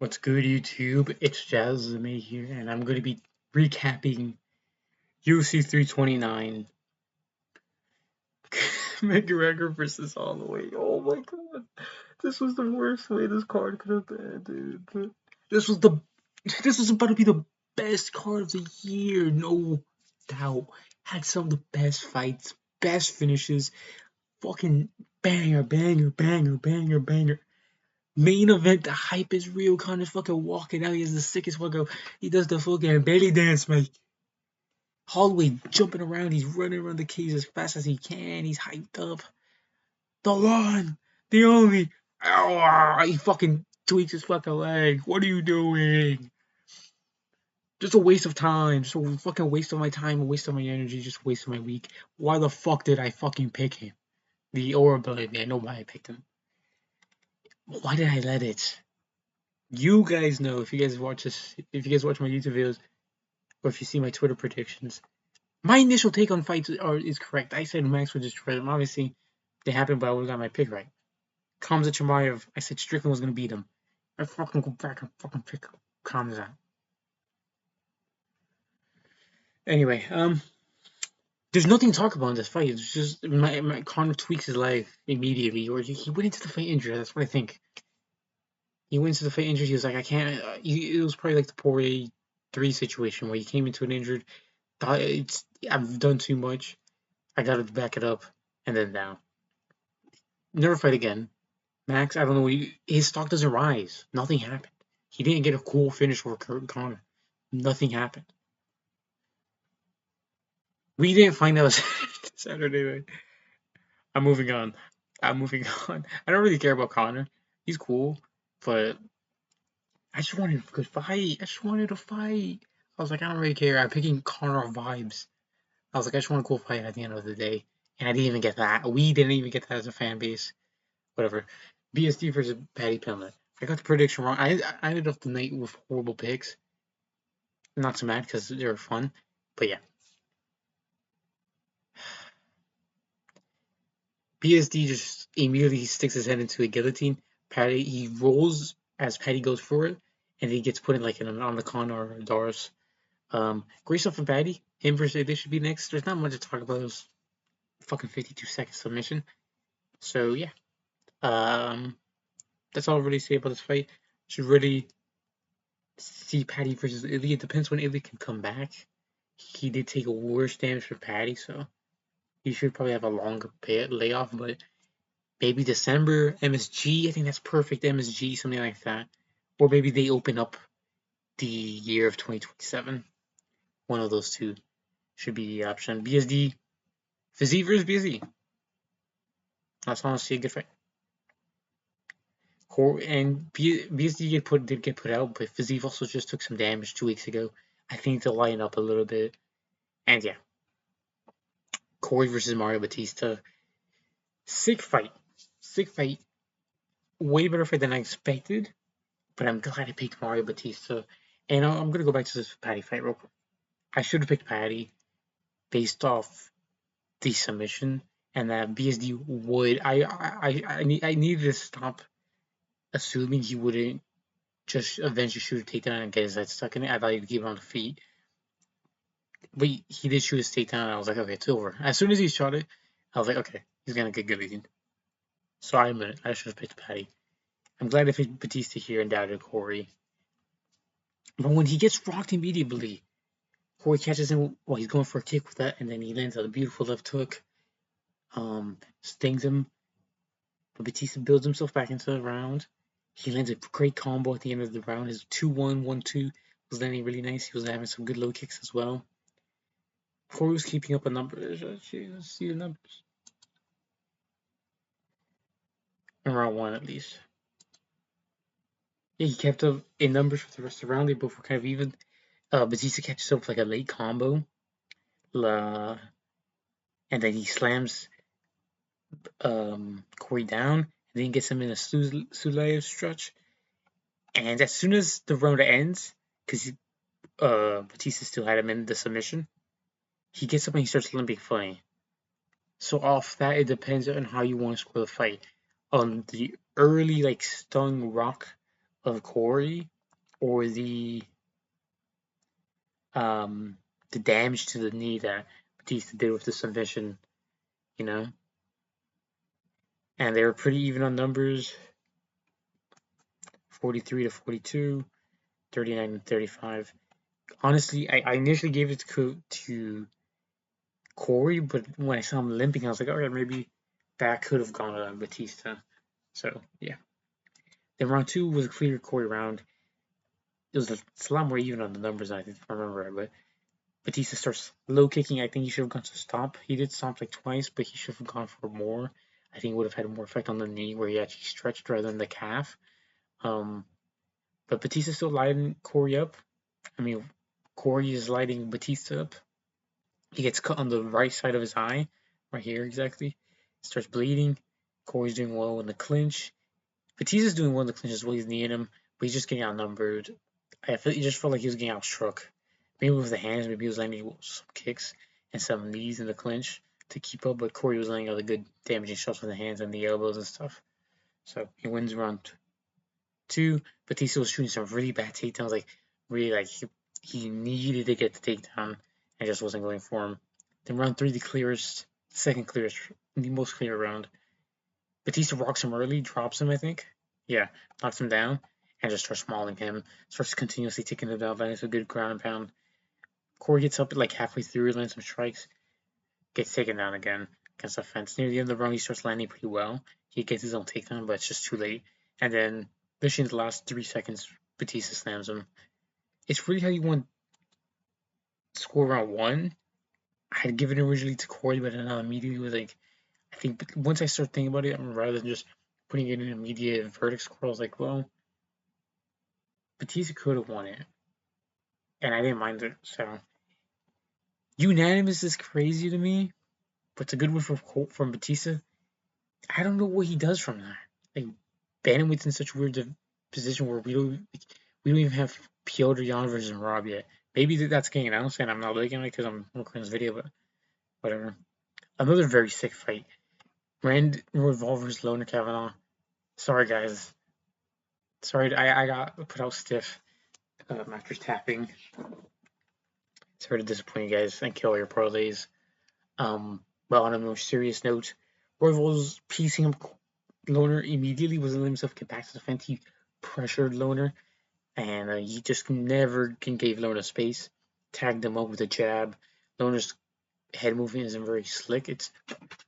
What's good, YouTube? It's jazzlovesmma here, and I'm going to be recapping UFC 329 Mcgregor versus Holloway. Oh my god, this was the worst way this card could have been, dude. This was the this was about to be the best card of the year, no doubt. Had some of the best fights, best finishes, fucking banger, banger, banger, banger, banger. Main event, the hype is real. Connor's fucking walking out. He has the sickest fucking. He does the fucking belly dance, mate. Holloway jumping around. He's running around the cage as fast as he can. He's hyped up. The one, the only. Oh, he fucking tweaks his fucking leg. What are you doing? Just a waste of time. Just a fucking waste of my time. A waste of my energy. Just a waste of my week. Why the fuck did I fucking pick him? The aura ability. I know why I picked him. Why did I let it? You guys know if you guys watch this, if you guys watch my YouTube videos, or if you see my Twitter predictions, my initial take on fights is correct. I said Max would destroy them. Obviously, they happened, but I would have got my pick right. Khamzat Chimaev, I said Strickland was gonna beat him. I fucking go back and fucking pick Khamzat. Anyway, there's nothing to talk about in this fight. It's just my Conor tweaks his life immediately, or he went into the fight injured. That's what I think. He went into the fight injured. He was like, I can't. It was probably like the Poirier 3 situation where he came into an injured. Thought I've done too much. I gotta back it up, and then down. Never fight again. Max, I don't know. His stock doesn't rise. Nothing happened. He didn't get a cool finish for Conor. Nothing happened. We didn't find out Saturday night. I'm moving on. I don't really care about Conor. He's cool, but I just wanted a good fight. I just wanted a fight. I was like, I don't really care. I'm picking Conor vibes. I was like, I just want a cool fight at the end of the day. And I didn't even get that. We didn't even get that as a fan base. Whatever. BSD versus Paddy Pimblett. I got the prediction wrong. I ended up the night with horrible picks. I'm not so mad because they were fun. But yeah. BSD just immediately sticks his head into a guillotine. Paddy, he rolls as Paddy goes for it. And he gets put in like on the con or Doris. Great stuff from Paddy. Him versus they should be next. There's not much to talk about. It was fucking 52-second submission. So yeah. That's all I really say about this fight. Should really see Paddy versus Ilya. It depends when Ilya can come back. He did take a worse damage for Paddy, so he should probably have a longer layoff. But maybe December MSG. I think that's perfect MSG, something like that. Or maybe they open up the year of 2027. One of those two should be the option. BSD, Fizzy versus BSD. That's honestly a good fight. And BSD did get put out, but Fiziev also just took some damage 2 weeks ago. I think they'll line up a little bit. And yeah. Corey versus Mario Batista. Sick fight. Way better fight than I expected. But I'm glad I picked Mario Batista. And I'm going to go back to this Paddy fight real quick. I should have picked Paddy based off the submission. And that BSD would. I needed to stop assuming he wouldn't just eventually shoot a takedown and get his head stuck in it. I thought he'd keep it on the feet. But he did shoot his takedown, and I was like, okay, it's over. As soon as he shot it, I was like, okay, he's going to get guillotined. So I should have picked Paddy. I'm glad I picked Batista here and doubted Corey. But when he gets rocked immediately, Corey catches him while he's going for a kick with that, and then he lands on a beautiful left hook. Stings him. But Batista builds himself back into the round. He lands a great combo at the end of the round. His 2-1, 1-2 was landing really nice. He was having some good low kicks as well. Corey was keeping up a number. Let's see the numbers. In round 1 at least. Yeah, he kept up in numbers for the rest of the round. They both were kind of even. Batista catches up with like a late combo. And then he slams Corey down. And then he gets him in a Sulayev stretch. And as soon as the round ends, because Batista still had him in the submission, he gets up and he starts limping funny. So off that, it depends on how you want to score the fight. On the early like stung rock of Corey or the damage to the knee that Batista did with the submission, you know? And they were pretty even on numbers, 43 to 42, 39 to 35. Honestly, I initially gave it to Corey, but when I saw him limping, I was like, all right, maybe that could have gone to Batista. So, yeah. Then round 2 was a clear Corey round. It's a lot more even on the numbers, I think, if I remember right, but Batista starts low kicking. I think he should have gone to stop. He did stop like twice, but he should have gone for more. I think it would have had more effect on the knee where he actually stretched rather than the calf. But Batista still lighting Corey up. I mean, Corey is lighting Batista up. He gets cut on the right side of his eye, right here exactly. Starts bleeding. Corey's doing well in the clinch. Batista's doing well in the clinch as well. He's kneeing him, but he's just getting outnumbered. He just felt like he was getting outstruck. Maybe with the hands, maybe he was landing some kicks and some knees in the clinch to keep up, but Corey was landing all the good damaging shots with the hands and the elbows and stuff. So he wins round 2. Batista was shooting some really bad takedowns, like really like he needed to get the takedown and just wasn't going for him. Then round 3, second clearest, the most clear round. Batista rocks him early, drops him, I think. Yeah, knocks him down and just starts mauling him. Starts continuously taking him down, lands a good ground and pound. Corey gets up like halfway through, lands some strikes, gets taken down again against the fence. Near the end of the round, he starts landing pretty well. He gets his own takedown, but it's just too late. And then, literally in the last 3 seconds, Batista slams him. It's really how you want to score round 1. I had given it originally to Corey, but then I immediately was like, I think once I started thinking about it, rather than just putting it in an immediate verdict score, I was like, well, Batista could have won it. And I didn't mind it, so. Unanimous is crazy to me, but it's a good win from Batista. I don't know what he does from that. Like, Bantamweight's in such a weird position where we don't even have Piotr Jan versus Rob yet. Maybe that's getting announced, and I'm not looking at it because I'm recording this video, but whatever. Another very sick fight. Rand Royval versus Loner Kavanaugh. Sorry, guys. Sorry, I got put out stiff after tapping. Sorry to disappoint you guys and kill your parlays. But on a more serious note, Royval's piecing him Loner immediately wasn't letting himself get back to the fence. He pressured Loner, and he just never gave Loner space. Tagged him up with a jab. Loner's head movement isn't very slick. It's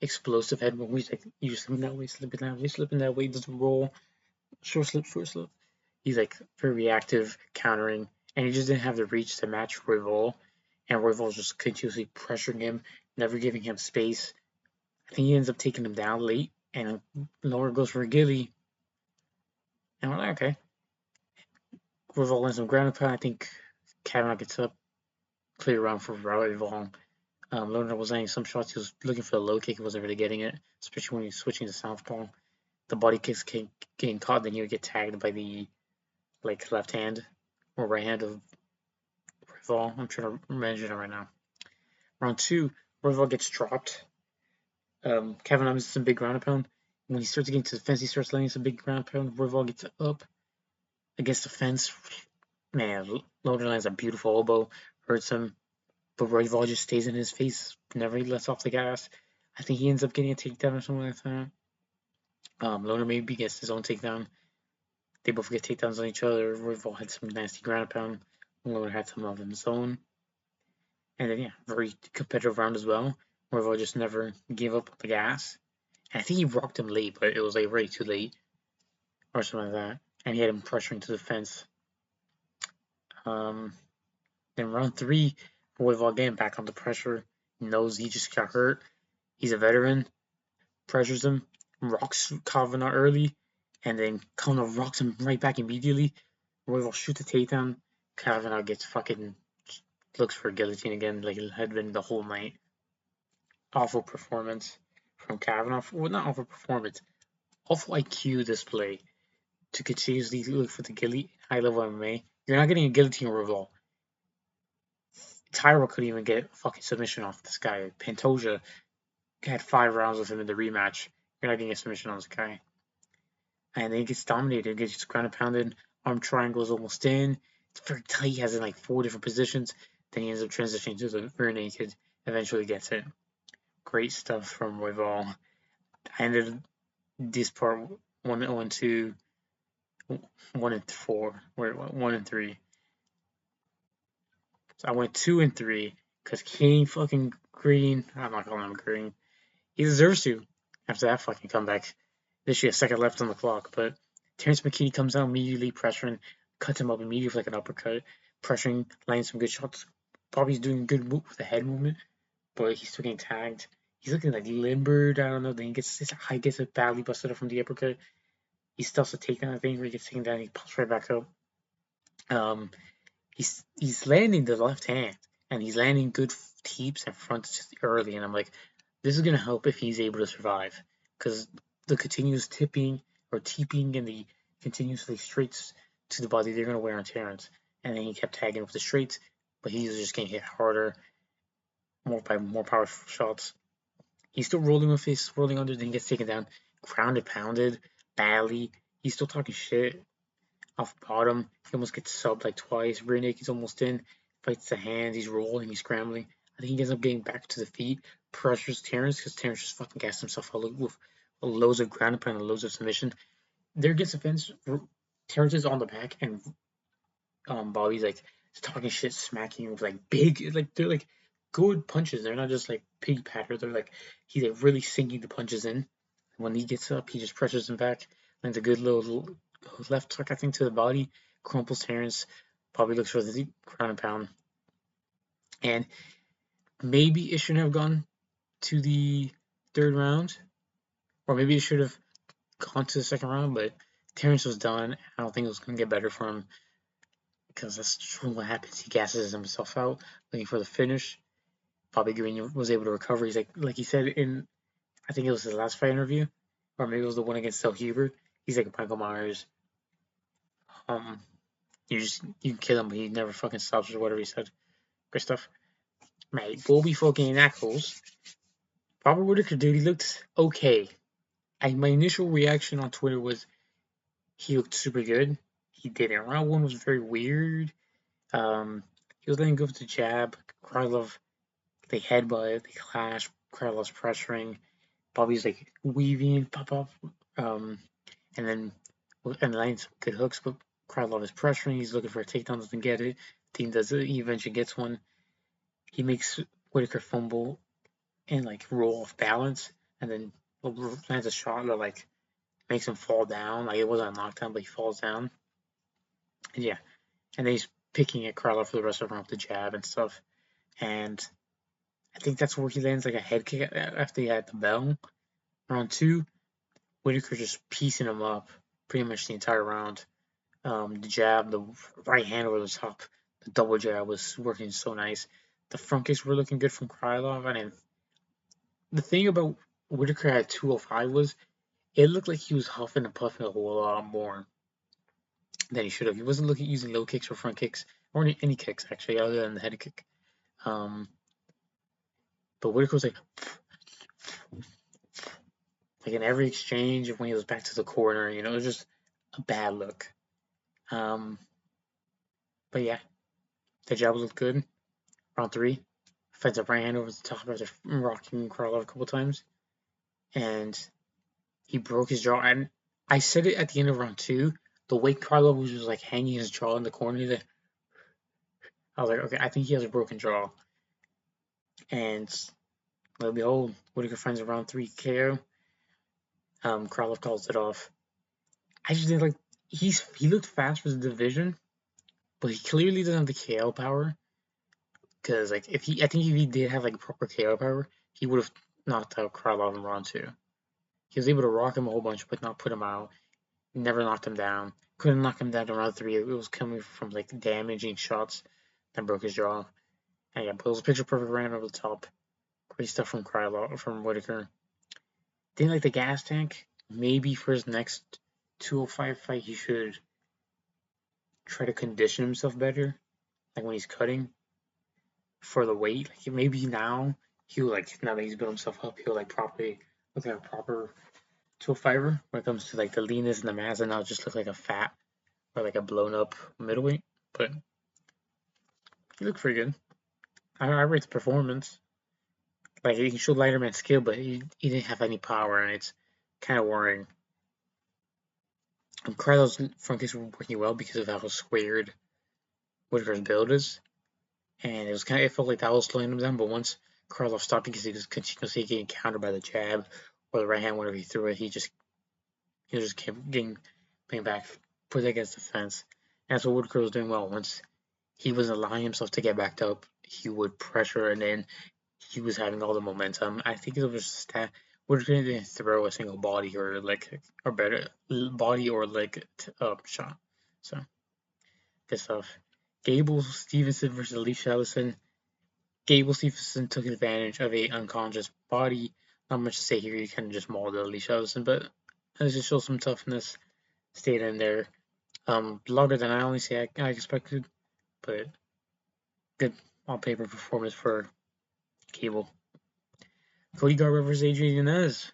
explosive head movement. He's like, you're slipping that way, slipping that way, slipping that way. Doesn't roll. Short slip, short slip. He's like very reactive, countering, and he just didn't have the reach to match Royval. And Royval's just continuously pressuring him, never giving him space. I think he ends up taking him down late, and Loner goes for a gilly. And we're like, okay. Royval lands some ground and pound. I think Kavanaugh gets up, clear round for Royval. Loner was landing some shots. He was looking for a low kick. He wasn't really getting it, especially when he was switching to southpaw. The body kicks getting caught, then he would get tagged by the left hand or right hand of Royval. I'm trying to imagine it right now. Round 2, Royval gets dropped. Kavanaugh misses some big ground and pound. When he starts getting to the fence, he starts landing some big ground and pound. Royval gets up against the fence. Man, Loner lands a beautiful elbow, hurts him. But Royval just stays in his face, never lets off the gas. I think he ends up getting a takedown or something like that. Loner maybe gets his own takedown. They both get takedowns on each other. Royval had some nasty ground and pound. Loner had some of his own. And then, yeah, very competitive round as well. Royval just never gave up the gas. And I think he rocked him late, but it was like way too late. Or something like that. And he had him pressuring to the fence. Then round 3, Royval getting back under pressure. Knows he just got hurt. He's a veteran. Pressures him. Rocks Kavanaugh early. And then Kavanaugh rocks him right back immediately. Royval shoots a takedown. Kavanaugh gets looks for a guillotine again, like it had been the whole night. Awful performance from Kavanaugh. Well, not awful performance. Awful IQ display to continuously look for the high level MMA. You're not getting a guillotine Royval. Tyro couldn't even get a fucking submission off this guy. Pantoja had 5 rounds with him in the rematch. You're not getting a submission on this guy. And then he gets dominated, gets ground and pounded. arm triangle is almost in. It's very tight. He has it in like 4 different positions. Then he ends up transitioning to the rear naked. Eventually gets it. Great stuff from Royval. I ended this part 1 2, 1 and 4, 1 and 3. So I went 2 and 3 because Kenny fucking Green. I'm not calling him Green. He deserves to after that fucking comeback. Literally a second left on the clock, but Terrence McKinney comes out immediately, pressuring, cuts him up immediately with like an uppercut, pressuring, landing some good shots. Bobby's doing good move with the head movement, but he's still getting tagged. He's looking like limbered. I don't know. Then he gets it badly busted up from the uppercut. He stuffs a takedown. I think where he gets taken down, he pops right back up. He's landing the left hand, and he's landing good teeps and fronts just early, and I'm like, this is gonna help if he's able to survive, because the continuous tipping or teeping and the continuously straights to the body, they're gonna wear on Terrence. And then he kept tagging with the straights, but he was just getting hit harder, more powerful shots. He's still rolling with his rolling under, then he gets taken down, grounded, pounded, badly. He's still talking shit off bottom. He almost gets subbed like twice. Rear naked's almost in. Fights the hands. He's rolling. He's scrambling. I think he ends up getting back to the feet. Pressures Terrence because Terrence just fucking gassed himself out with loads of ground and pound and loads of submission. There gets offense. Terrence is on the back and Bobby's like talking shit, smacking with like big, like they're like good punches. They're not just like pig patter. They're like he's like really sinking the punches in. When he gets up, he just pressures him back. Lands a good little left hook, I think, to the body. Crumples Terrence. Bobby looks for the ground and pound. And maybe it shouldn't have gone to the third round. Or maybe it should have gone to the second round, but Terrence was done. I don't think it was going to get better for him. Because that's true what happens. He gasses himself out, looking for the finish. Bobby Green was able to recover. He's like he said in, I think it was his last fight interview, or maybe it was the one against Del Hubert. He's like Michael Myers. You can kill him, but he never fucking stops or whatever he said. Great stuff. Mate, Bobby fucking Knuckles. Robert Whittaker, dude, he looked okay. My initial reaction on Twitter was he looked super good. He didn't. Round 1 was very weird. He was letting go of the jab. Krylov, they headbutt, they clash. Krylov's pressuring. Bobby's like weaving, pop. And then landing some good hooks, but Krylov is pressuring. He's looking for a takedown, doesn't get it. Team does it. He eventually gets one. He makes Whittaker fumble and like roll off balance, and then lands a shot that like makes him fall down. Like it wasn't a knockdown, but he falls down. And yeah, and then he's picking at Krylov for the rest of the round with the jab and stuff. And I think that's where he lands like a head kick after he had the bell. Round 2, Whittaker just piecing him up pretty much the entire round. The jab, the right hand over the top, the double jab was working so nice. The front kicks were looking good from Krylov. And the thing about Whittaker at 205 was it looked like he was huffing and puffing a whole lot more than he should have. He wasn't using low kicks or front kicks or any kicks actually, other than the head kick. But Whittaker was like in every exchange when he was back to the corner, it was just a bad look. But yeah, the jab looked good. Round 3, feds up right hand over the top after rocking Krylov a couple times, and he broke his jaw. And I said it at the end of round 2, the way Krylov was just like hanging his jaw in the corner. I was like, okay, I think he has a broken jaw. And lo and behold, Whittaker finds a round 3 KO. Krylov calls it off. I just did like he looked fast for the division, but he clearly doesn't have the KO power. Because like I think if he did have like proper KO power, he would have knocked out Krylov in round 2. He was able to rock him a whole bunch, but not put him out. Never knocked him down. Couldn't knock him down in round 3. It was coming from like damaging shots that broke his jaw. And yeah, but it was a picture perfect ran over the top. Great stuff from Whittaker. Didn't like the gas tank. Maybe for his next 205 fight, he should try to condition himself better. Like when he's cutting for the weight. Like maybe now he'll now that he's built himself up, he'll like properly look like a proper 205er when it comes to like the leanness and the mass, and not just look like a fat or like a blown up middleweight, but he looked pretty good. I rate the performance. Like he showed Lighterman skill, but he didn't have any power, and it's kind of worrying. Carlos front kicks were working well because of how squared Whitaker's build is, and it felt like that was slowing him down. But once Carlos stopped because he was continuously getting countered by the jab or the right hand whenever he threw it, he just kept getting back, put it against the fence. And that's what Whitaker was doing well. Once he wasn't allowing himself to get backed up, he would pressure, and then he was having all the momentum. I think it was just that Whitaker didn't throw a single body or leg kick, or better, body or leg shot. So good stuff. Gable Stevenson versus Alicia Ellison. Gable Stevenson took advantage of a unconscious body. Not much to say here. He kind of just mauled Alicia Ellison, but it just shows some toughness. Stayed in there. Longer than I honestly I expected, but good on paper performance for Gable. Cody Garber versus Adrian Yanez.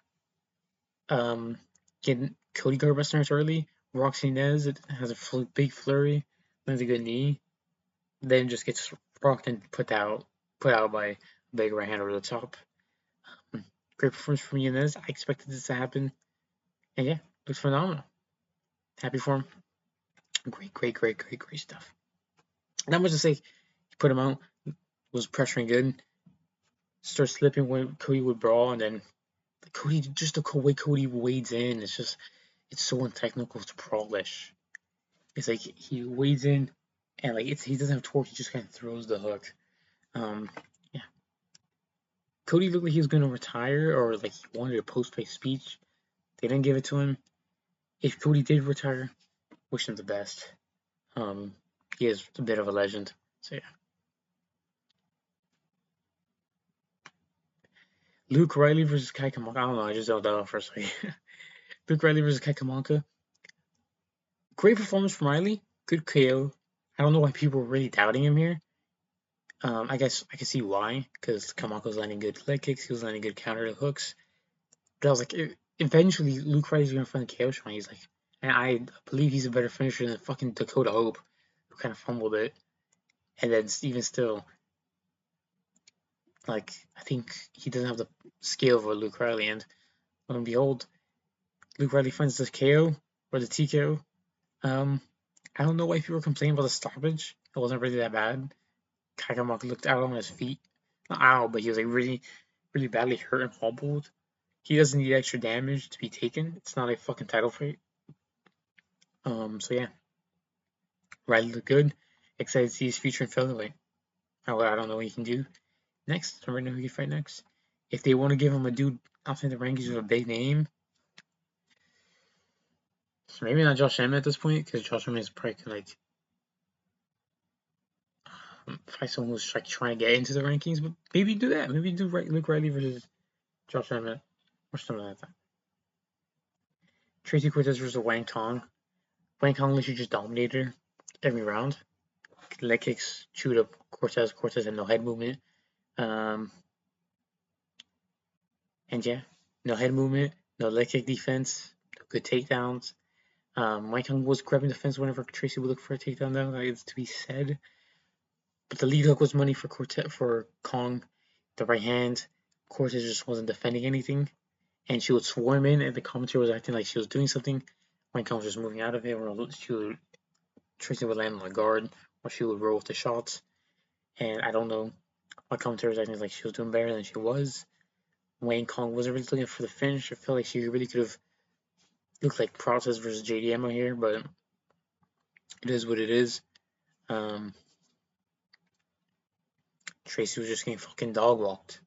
Getting Cody Garber starts early. Roxy Nez has a big flurry, lands a good knee, then just gets rocked and put out by a big right hand over the top. Great performance from Yanez. I expected this to happen, and yeah, looks phenomenal. Happy for him. Great stuff. Not much to say. He put him out. Was pressuring good. Starts slipping when Cody would brawl, and then the way Cody wades in, it's so untechnical, it's brawlish. It's like he wades in, and like he doesn't have torque, he just kind of throws the hook. Yeah. Cody looked like he was gonna retire, or like he wanted a post-fight speech. They didn't give it to him. If Cody did retire, wish him the best. He is a bit of a legend. So yeah. Luke Riley versus Kai Kamaka. I don't know, I just zoned out for a second. Luke Riley versus Kai Kamaka. Great performance from Riley. Good KO. I don't know why people were really doubting him here. I guess I can see why, because Kamaka was landing good leg kicks, he was landing good counter hooks. But I was like, eventually Luke Riley's gonna find the KO shot. He's like, and I believe he's a better finisher than fucking Dakota Hope, who kind of fumbled it. And then even still, like, I think he doesn't have the skill of Luke Riley. And lo and behold, Luke Riley finds the KO or the TKO. I don't know why people were complaining about the stoppage. It wasn't really that bad. Kai Kamaka looked out on his feet. Not out, but he was like really, really badly hurt and hobbled. He doesn't need extra damage to be taken. It's not a fucking title fight. So yeah. Riley looked good. Excited to see his future in featherweight. I don't know what he can do next. I don't know who he can fight next. If they want to give him a dude outside the rankings with a big name, so maybe not Josh Emmett at this point, because Josh Emmett is probably like fight someone who's like trying to get into the rankings, but maybe do that. Maybe do Luke Riley versus Josh Emmett or something like that. Tracy Cortez versus Wang Tong. Wang Tong literally just dominated every round. Leg kicks chewed up Cortez. Cortez had no head movement. And yeah, no head movement, no leg kick defense, no good takedowns. Wang Tong was grabbing the fence whenever Tracy would look for a takedown, though. That is to be said. But the lead hook was money for Kong. The right hand, Cortez just wasn't defending anything, and she would swarm in, and the commentator was acting like she was doing something. Wang Kong was just moving out of it, or Tracy would land on the guard, or she would roll with the shots. And I don't know, my commentator was acting like she was doing better than she was. Wang Kong wasn't really looking for the finish. I feel like she really could have looked like Process versus JDM here, but it is what it is. Tracy was just getting fucking dog walked.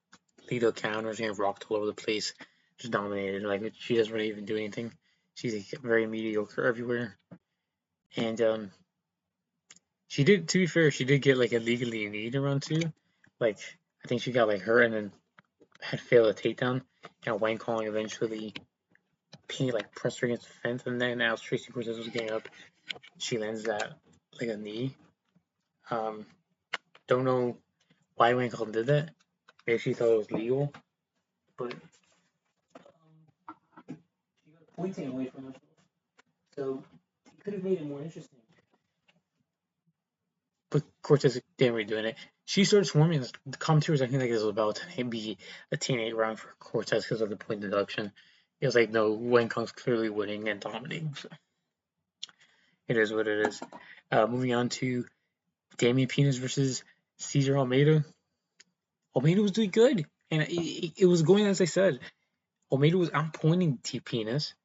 Lead counters, getting rocked all over the place. Just dominated. Like, she doesn't really even do anything. She's like, very mediocre everywhere. And she did, to be fair, she did get like a legally knee around too. Like, I think she got like hurt and then had failed a takedown. And Wang Kong eventually pressed her against the fence, and then as Tracy Cortez was getting up, she lands that like a knee. Don't know why Wang Kong did that. Maybe she thought it was legal, but she got pointing away from herself, so it could have made it more interesting. Cortez didn't really doing it. She started swarming. The commentators, I think, like it was about to be a 10-8 round for Cortez because of the point deduction. It was like, no, Wang Kong's clearly winning and dominating. So it is what it is. Moving on to Damian Penis versus Cesar Almeida. Almeida was doing good, and it was going as I said. Almeida was outpointing T Penis.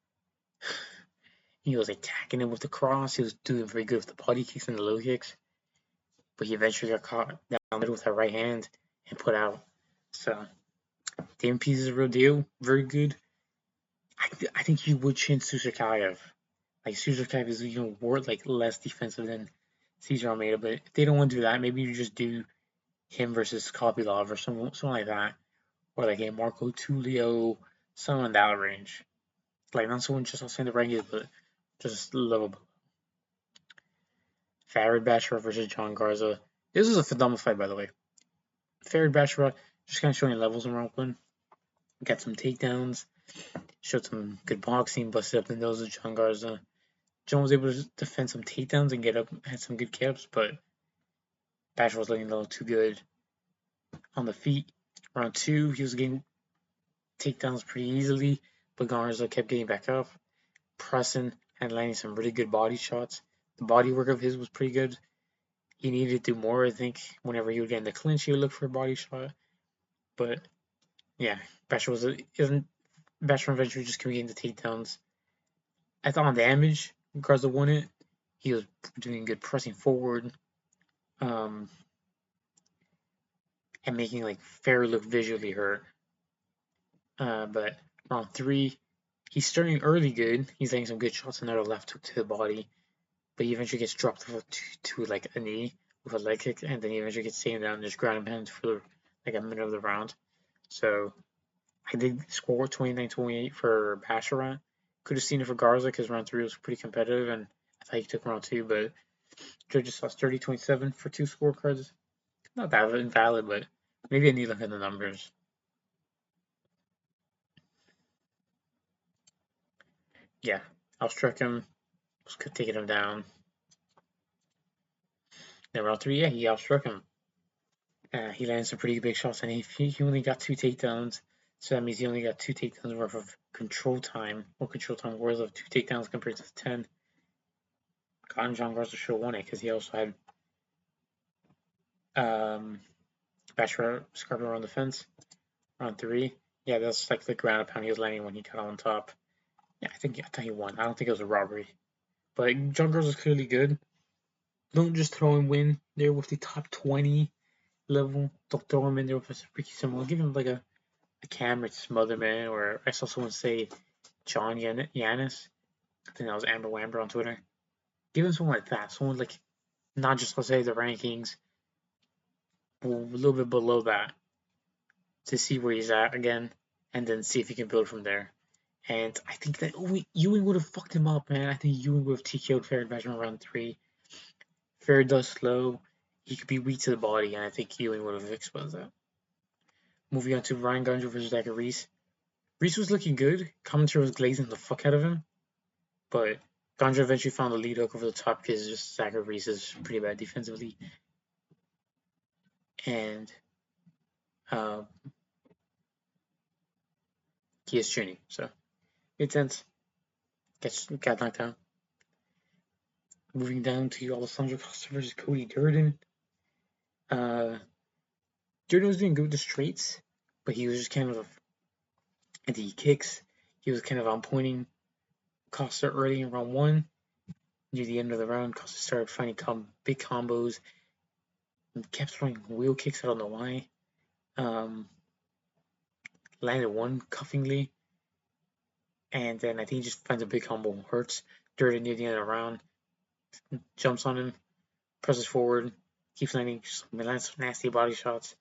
He was attacking him with the cross. He was doing very good with the body kicks and the low kicks. But he eventually got caught down the middle with that right hand and put out. So, Damian Penis is a real deal. Very good. I think he would chin Susakayev. Like, Susakayev is like less defensive than Cesar Almeida. But if they don't want to do that, maybe you just do him versus Kopylov or something like that. Or like a Marco Tullio, something in that range. Like, not someone just outside the rankings, but just a level below. Farid Basharat versus John Garza. This was a phenomenal fight, by the way. Farid Basharat just kind of showing levels in round one. Got some takedowns, showed some good boxing, busted up the nose of John Garza. John was able to defend some takedowns and get up, had some good kicks, but Basharat was looking a little too good on the feet. Round two, he was getting takedowns pretty easily, but Garza kept getting back up, pressing and landing some really good body shots. The body work of his was pretty good. He needed to do more, I think. Whenever he would get in the clinch, he would look for a body shot. But yeah, Basharat eventually just kept getting the takedowns. I thought on damage, Garza won it. He was doing good pressing forward, and making like Fair look visually hurt. But round three, he's starting early good. He's landing some good shots on the left hook to the body, but he eventually gets dropped to like a knee with a leg kick, and then he eventually gets taken down and just ground and pound for like a minute of the round. So I did score 29-28 for Basharat. Could have seen it for Garza because round three was pretty competitive, and I thought he took round two, but judges saw 30-27 for two scorecards. Not that invalid, but maybe I need to look at the numbers. Yeah, I struck him, was taking him down. Then round three, yeah, he outstruck him. He landed some pretty big shots, and he only got 2 takedowns, so that means he only got 2 takedowns worth of control time worth of 2 takedowns compared to 10. God, John Garza should have won it because he also had Basharat scarping around the fence. Round 3, yeah, that's like the ground pound he was landing when he got on top. Yeah, I thought he won. I don't think it was a robbery, but John Garza is clearly good. Don't just throw him in there with the top 20 level. Don't throw him in there with Ricky Simon. Give him like a Cameron Smotherman, or I saw someone say John Yanis. I think that was Amber Wamber on Twitter. Give him someone like that. Someone like, not just, let's say, the rankings, a little bit below that, to see where he's at again, and then see if he can build from there. And I think that Ewing would have fucked him up, man. I think Ewing would have TKO'd Farid Basharat round 3. Farid does slow. He could be weak to the body, and I think Ewing would have exposed that. Moving on to Ryan Garza versus Zachary Reese. Reese was looking good. Commentary was glazing the fuck out of him. But Ganja eventually found the lead hook over the top because just Zachary Reese is pretty bad defensively. And he is chinny. So, made sense. Got knocked out. Moving down to Alessandro Costa versus Cody Durden. Durden was doing good with the straights, but he was just kind of, at the kicks, he was kind of on pointing Costa early in round 1. Near the end of the round, Costa started finding big combos and kept throwing wheel kicks. I don't know why. Landed one cuffingly, and then I think he just finds a big combo, hurts Durden near the end of the round, jumps on him, presses forward, keeps landing some nasty body shots.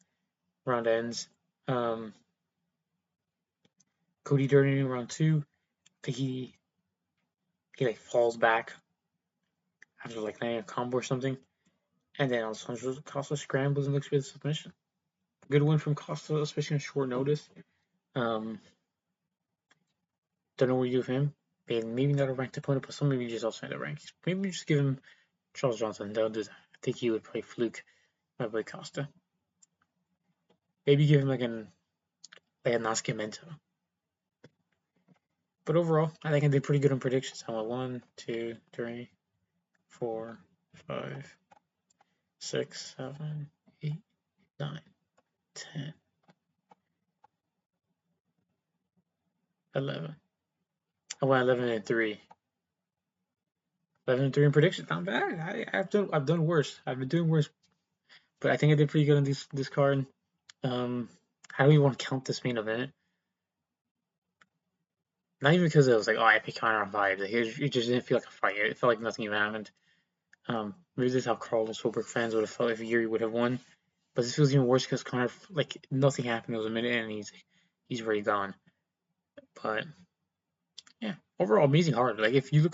Round ends. Cody Durden in round 2, I think he like falls back after like landing a combo or something, and then Alessandro Costa scrambles and looks for the submission. Good win from Costa, especially on short notice. Don't know what you do with him. Maybe not a ranked opponent, but some maybe just outside the rankings. Maybe just give him Charles Johnson. They'll do that. think he would probably fluke my boy Costa. Maybe give him like a Nascimento. But overall, I think I did pretty good on predictions. I went 1, 2, 3, 4, 5, 6, 7, 8, 9, 10, 11. I went 11 and 3. 11 and 3 in predictions. Not bad. I've done worse. I've been doing worse, but I think I did pretty good on this card. How do you want to count this main event? Not even because it was like, oh, I picked Connor on 5. Like, it just didn't feel like a fight. It felt like nothing even happened. Maybe this is how Carlos Holberg fans would have felt if Yuri would have won. But this feels even worse because Connor, like, nothing happened. It was a minute and he's already gone. But yeah, overall, amazing card. Like, if you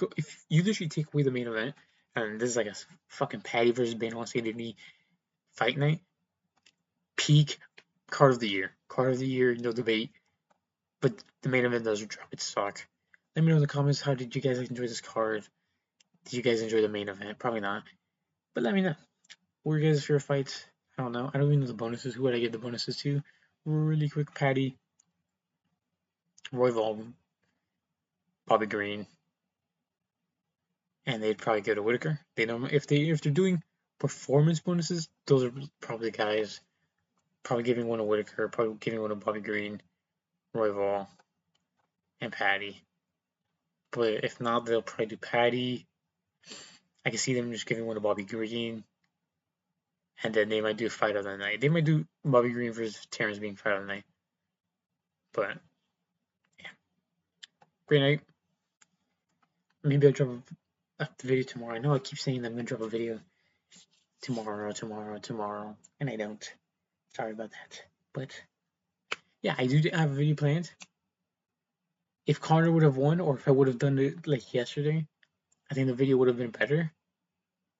literally take away the main event, and this is like a fucking Patty versus Benoit Saint Denis fight night, peak card of the year, no debate. But the main event does drop its stock. Let me know in the comments, how did you guys enjoy this card? Did you guys enjoy the main event? Probably not. But let me know. What were your guys' favorite fights? I don't know. I don't even know the bonuses. Who would I give the bonuses to? Really quick, Patty, Royval, Bobby Green, and they'd probably go to Whitaker. They know if they're doing performance bonuses, those are probably the guys. Probably giving one to Whitaker, probably giving one to Bobby Green, Royval, and Patty. But if not, they'll probably do Patty. I can see them just giving one to Bobby Green, and then they might do fight of the night. They might do Bobby Green versus Terrence being fight of the night. But yeah, great night. Maybe I'll drop the video tomorrow. I know I keep saying that I'm gonna drop a video tomorrow, and I don't. Sorry about that. But yeah, I do have a video planned. If Connor would have won, or if I would have done it like yesterday, I think the video would have been better,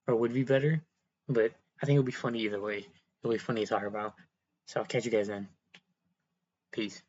or would be better. But I think it'll be funny either way. It'll be funny to talk about. So I'll catch you guys then. Peace.